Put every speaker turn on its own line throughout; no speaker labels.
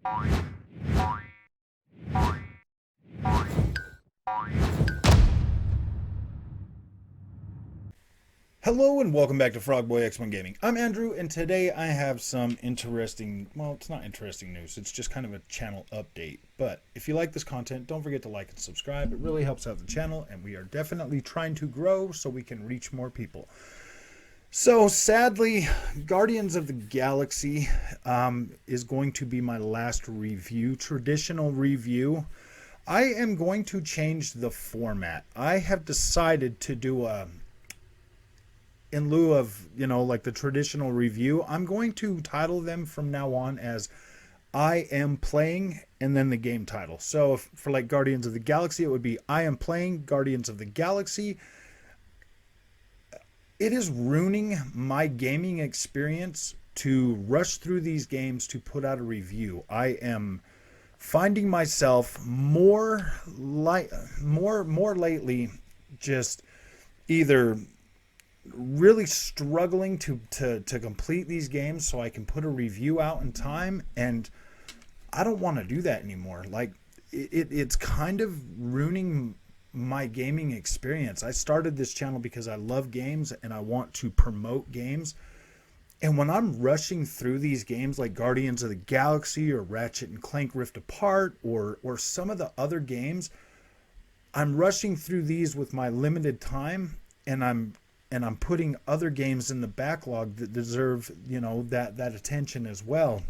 Hello and welcome back to Frogboy X1 Gaming. I'm Andrew, and today I have some interesting, well, it's not interesting news, it's just kind of a channel update. But if you like this content, don't forget to like and subscribe. It really helps out the channel, and we are definitely trying to grow so we can reach more people. So sadly, Guardians of the Galaxy is going to be my last review, traditional review. I am going to change the format. I have decided to do in lieu of, like the traditional review, I'm going to title them from now on as I am playing and then the game title. So for like Guardians of the Galaxy, it would be I am playing Guardians of the Galaxy. It is ruining my gaming experience to rush through these games to put out a review. I am finding myself more lately just either really struggling to complete these games so I can put a review out in time, and I don't want to do that anymore. Like it's kind of ruining my gaming experience. I started this channel because I love games and I want to promote games, and when I'm rushing through these games like Guardians of the Galaxy or Ratchet and Clank Rift Apart or some of the other games, I'm rushing through these with my limited time, and I'm putting other games in the backlog that deserve, that attention as well.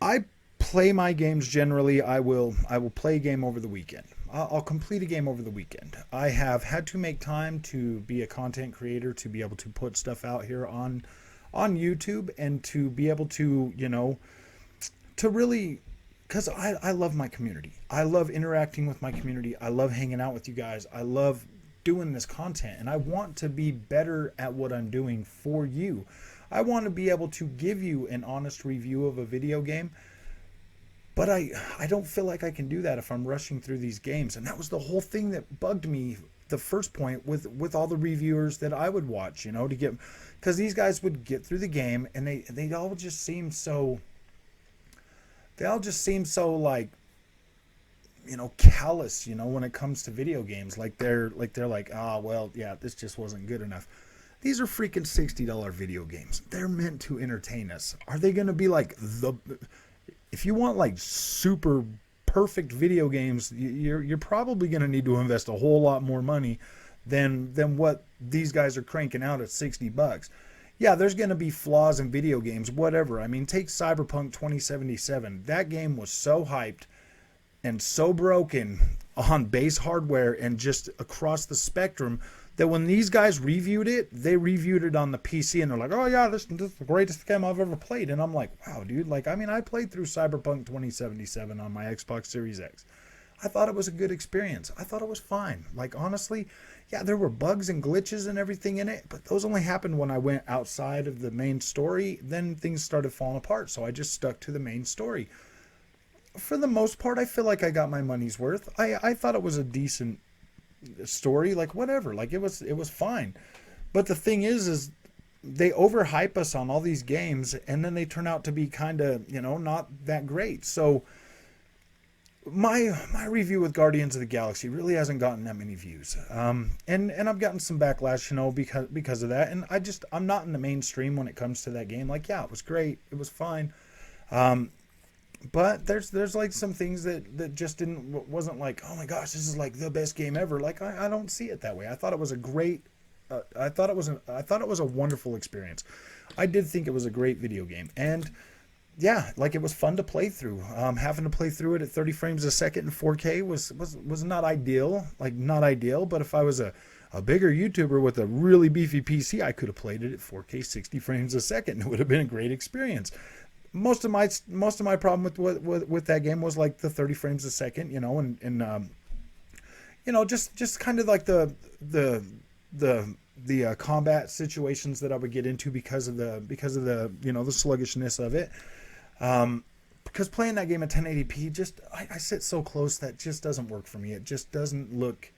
I play my games generally. I will play a game over the weekend. I'll complete a game over the weekend. I have had to make time to be a content creator, to be able to put stuff out here on YouTube, and to be able to, to really, because I love my community. I love interacting with my community. I love hanging out with you guys. I love doing this content, and I want to be better at what I'm doing for you. I want to be able to give you an honest review of a video game, but I don't feel like I can do that if I'm rushing through these games. And that was the whole thing that bugged me, the first point, with all the reviewers that I would watch, to get, because these guys would get through the game and they all just seem so like, callous, when it comes to video games. Like they're like, oh, well, yeah, this just wasn't good enough. These are freaking $60 video games. They're meant to entertain us. Are they going to be like if you want like super perfect video games, you're probably going to need to invest a whole lot more money than what these guys are cranking out at $60. Yeah, there's going to be flaws in video games, whatever. I mean, take Cyberpunk 2077. That game was so hyped and so broken on base hardware and just across the spectrum that when these guys reviewed it, they reviewed it on the PC and they're like, oh yeah, this is the greatest game I've ever played. And I'm like, wow, dude, like, I mean, I played through Cyberpunk 2077 on my Xbox Series X. I thought it was a good experience. I thought it was fine. Like, honestly, yeah, there were bugs and glitches and everything in it, but those only happened when I went outside of the main story. Then things started falling apart, so I just stuck to the main story. For the most part, I feel like I got my money's worth. I thought it was a decent story, like whatever, like it was fine. But the thing is they overhype us on all these games, and then they turn out to be kind of, not that great. So my review with Guardians of the Galaxy really hasn't gotten that many views, and I've gotten some backlash, because of that. And I'm not in the mainstream when it comes to that game. Like, yeah, it was great, it was fine, but there's like some things that just wasn't like, oh my gosh, this is like the best game ever. Like, I don't see it that way. I thought it was a great, I thought it was a wonderful experience. I did think it was a great video game, and yeah, like, it was fun to play through. Having to play through it at 30 frames a second in 4K was not ideal, but if I was a bigger YouTuber with a really beefy PC, I could have played it at 4K 60 frames a second. It would have been a great experience. Most of my problem with that game was like the 30 frames a second, and just kind of like the combat situations that I would get into because of the the sluggishness of it. Because playing that game at 1080p, I sit so close, that just doesn't work for me. It just doesn't look,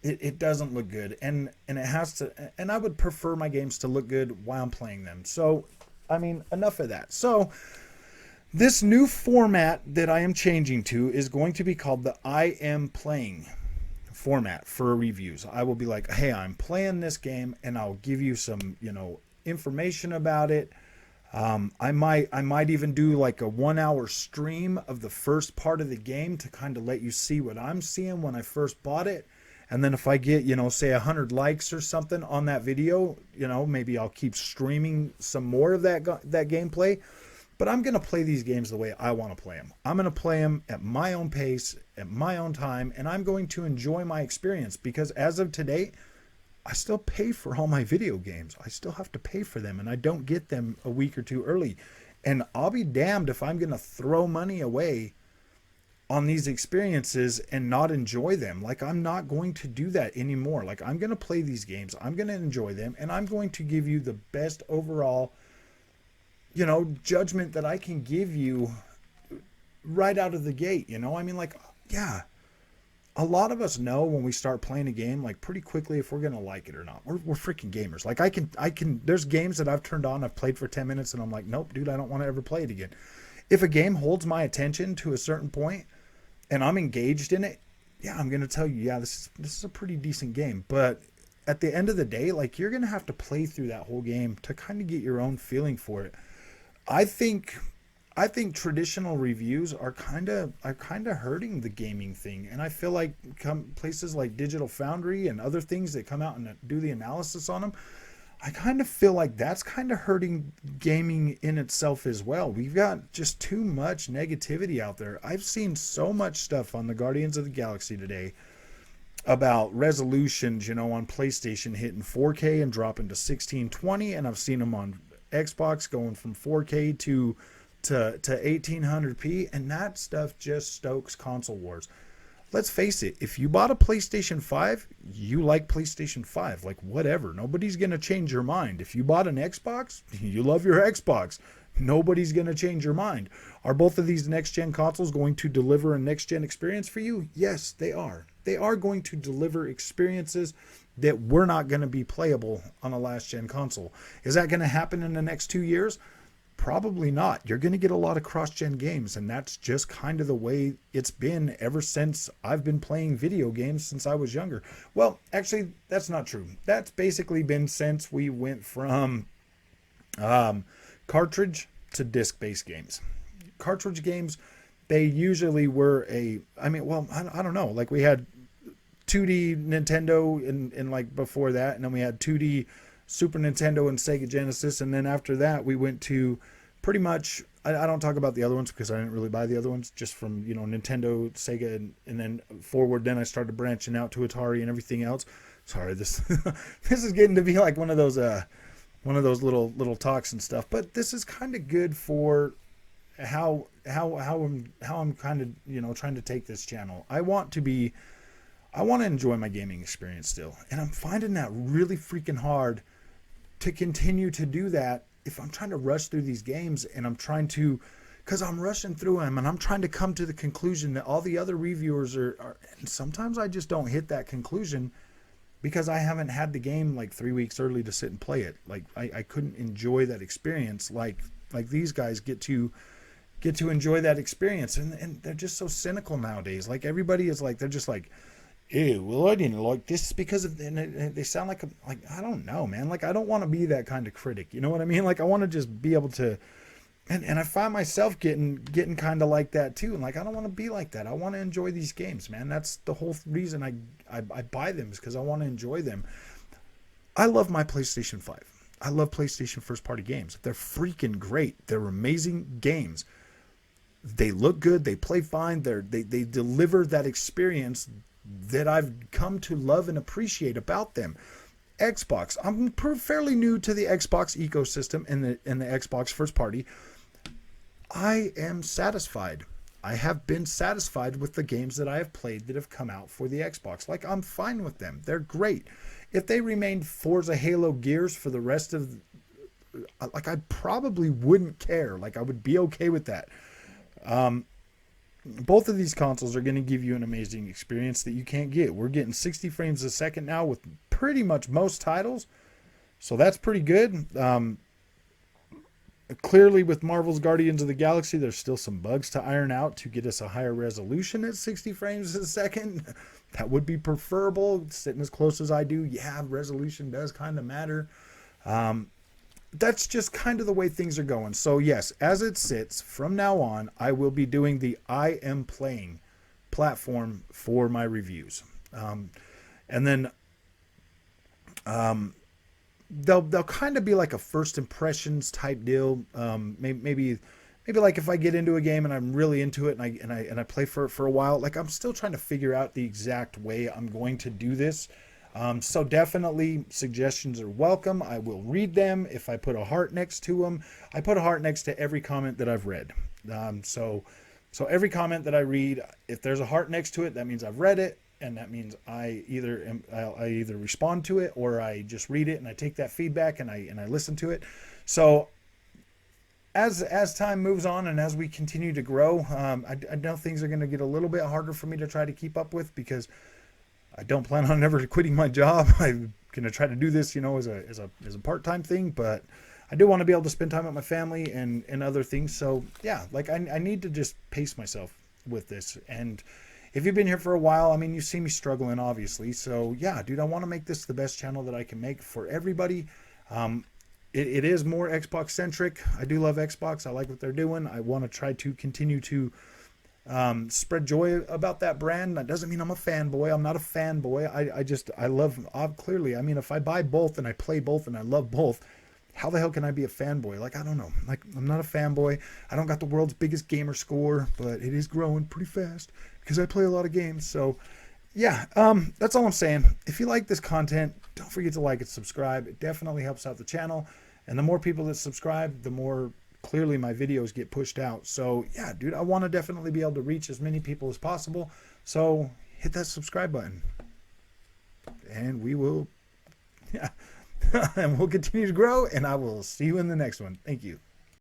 it doesn't look good, and it has to. And I would prefer my games to look good while I'm playing them. So, I mean, enough of that. So This new format that I am changing to is going to be called the I am playing format for reviews. I will be like, hey, I'm playing this game, and I'll give you some, information about it. I might even do like a 1 hour stream of the first part of the game to kind of let you see what I'm seeing when I first bought it. And then if I get, say 100 likes or something on that video, maybe I'll keep streaming some more of that gameplay. But I'm going to play these games the way I want to play them. I'm going to play them at my own pace, at my own time, and I'm going to enjoy my experience because as of today, I still pay for all my video games. I still have to pay for them, and I don't get them a week or two early. And I'll be damned if I'm going to throw money away on these experiences and not enjoy them. Like, I'm not going to do that anymore. Like, I'm going to play these games, I'm going to enjoy them, and I'm going to give you the best overall judgment that I can give you right out of the gate. I mean, like, yeah, a lot of us know when we start playing a game, like, pretty quickly if we're going to like it or not. We're freaking gamers. Like, I can, there's games that I've turned on, I've played for 10 minutes and I'm like, nope, dude, I don't want to ever play it again. If a game holds my attention to a certain point and I'm engaged in it, yeah, I'm going to tell you, yeah, this is a pretty decent game. But at the end of the day, like, you're going to have to play through that whole game to kind of get your own feeling for it. I think traditional reviews are kind of hurting the gaming thing, and I feel like places like Digital Foundry and other things that come out and do the analysis on them, I kind of feel like that's kind of hurting gaming in itself as well. We've got just too much negativity out there. I've seen so much stuff on the Guardians of the Galaxy today about resolutions, on PlayStation hitting 4K and dropping to 1620, and I've seen them on Xbox going from 4K to 1800p, and that stuff just stokes console wars. Let's face it, if you bought a PlayStation 5, you like PlayStation 5, like, whatever. Nobody's going to change your mind. If you bought an Xbox, you love your Xbox. Nobody's going to change your mind. Are both of these next-gen consoles going to deliver a next-gen experience for you? Yes, they are. They are going to deliver experiences that were not going to be playable on a last-gen console. Is that going to happen in the next 2 years? Probably not. You're going to get a lot of cross-gen games, and that's just kind of the way it's been ever since I've been playing video games since I was younger. Well, actually, that's not true. That's basically been since we went from cartridge to disc-based games. Cartridge games, they usually were I don't know. Like, we had 2D Nintendo and like before that, and then we had 2D Super Nintendo and Sega Genesis, and then after that we went to pretty much, I don't talk about the other ones because I didn't really buy the other ones, just from Nintendo, Sega, and then forward. Then I started branching out to Atari and everything else. Sorry, this this is getting to be like one of those little talks and stuff, but this is kind of good for how I'm kind of trying to take this channel. I want to enjoy my gaming experience still, and I'm finding that really freaking hard to continue to do that if I'm trying to rush through these games, and because I'm rushing through them and I'm trying to come to the conclusion that all the other reviewers are, and sometimes I just don't hit that conclusion because I haven't had the game like 3 weeks early to sit and play it. Like, I couldn't enjoy that experience like these guys get to enjoy that experience, and they're just so cynical nowadays. Like, everybody is like, they're just like, ew, well, I didn't like this because of, and they sound like I don't know, man. Like, I don't want to be that kind of critic. You know what I mean? Like, I want to just be able to, and I find myself getting kind of like that too. And like, I don't want to be like that. I want to enjoy these games, man. That's the whole reason I buy them, is because I want to enjoy them. I love my PlayStation 5. I love PlayStation first party games. They're freaking great. They're amazing games. They look good. They play fine. They deliver that experience that I've come to love and appreciate about them. Xbox, I'm fairly new to the Xbox ecosystem and the Xbox first party. I am satisfied. I have been satisfied with the games that I have played that have come out for the Xbox. Like, I'm fine with them. They're great. If they remained Forza, Halo, Gears for the rest of, like, I probably wouldn't care. Like, I would be okay with that. Both of these consoles are going to give you an amazing experience that you can't get. We're getting 60 frames a second now with pretty much most titles, so that's pretty good. Clearly, with Marvel's Guardians of the Galaxy, there's still some bugs to iron out to get us a higher resolution at 60 frames a second. That would be preferable. Sitting as close as I do, yeah, resolution does kind of matter. That's just kind of the way things are going. So yes, as it sits, from now on, I will be doing the I am playing platform for my reviews. And then they'll kind of be like a first impressions type deal. Maybe like if I get into a game and I'm really into it and I play for a while, like I'm still trying to figure out the exact way I'm going to do this. So definitely suggestions are welcome. I will read them. If I put a heart next to them, I put a heart next to every comment that I've read. So every comment that I read, if there's a heart next to it, that means I've read it. And that means I either respond to it or I just read it and I take that feedback and I listen to it. So as time moves on and as we continue to grow, I know things are going to get a little bit harder for me to try to keep up with, because I don't plan on ever quitting my job. I'm going to try to do this, as a part-time thing, but I do want to be able to spend time with my family and other things. So yeah, like I need to just pace myself with this. And if you've been here for a while, I mean, you see me struggling, obviously. So yeah, dude, I want to make this the best channel that I can make for everybody. It is more Xbox centric. I do love Xbox. I like what they're doing. I want to try to continue to spread joy about that brand. That doesn't mean I'm a fanboy. I'm not a fanboy. I love, clearly, I mean, if I buy both and I play both and I love both, how the hell can I be a fanboy? Like, I don't know. Like, I'm not a fanboy. I don't got the world's biggest gamer score, but it is growing pretty fast because I play a lot of games. So yeah, that's all I'm saying. If you like this content, don't forget to like and subscribe. It definitely helps out the channel. And the more people that subscribe, the more clearly my videos get pushed out. So yeah, dude, I want to definitely be able to reach as many people as possible. So hit that subscribe button and we will, yeah, and we'll continue to grow, and I will see you in the next one. Thank you.